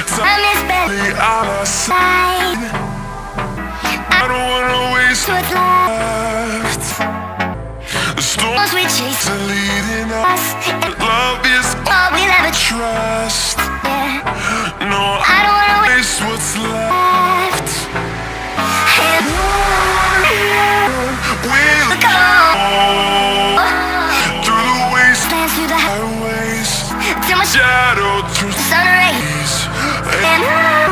Time is barely on our side. I don't wanna waste what's left. The storms we chase are leading us. Love is all we'll ever trust. Yeah. No, I don't wanna waste what's left. And we'll go through the wastelands, through the highways, till my shadow turns to sun rays. And we'll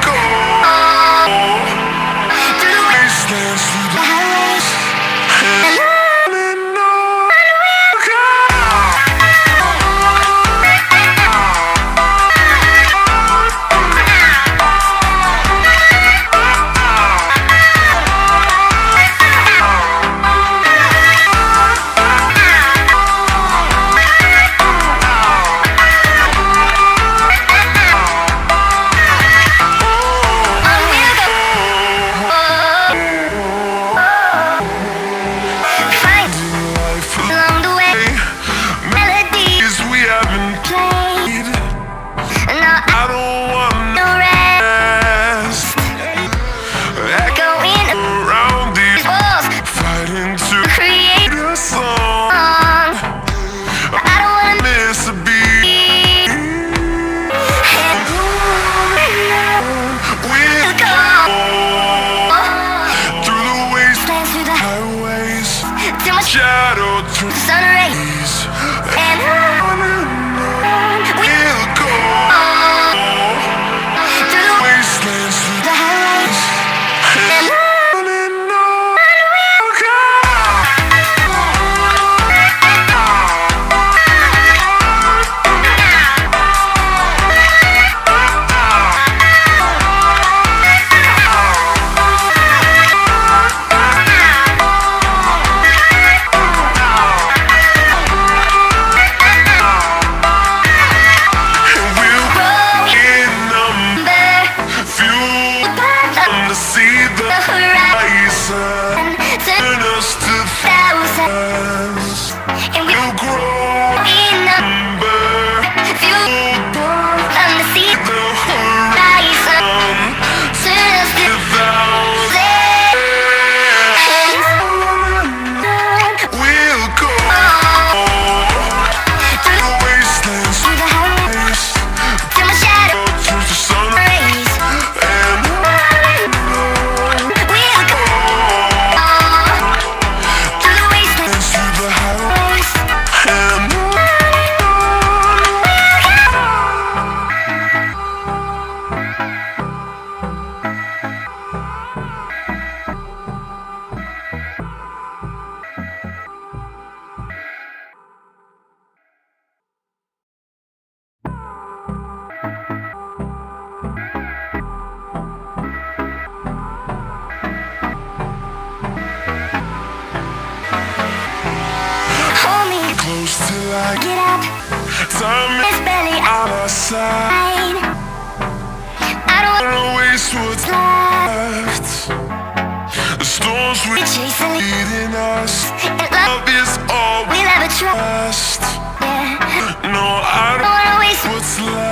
go through the wastelands, through the highways, and shadow turns to sun rays, and we'll go through the wastelands, through the highways, and see the horizon, turn us to thousands, and we'll grow in number, fueled on the sea, the horizon, turn us to thousands, we'll go through the wastelands, through the highways, till my shadow turns to sun rays, and till I get up. Time is barely on our side. I don't wanna waste what's left. The storms we chase are leading us, and love is all we'll ever trust. Yeah. No, I don't wanna waste what's left.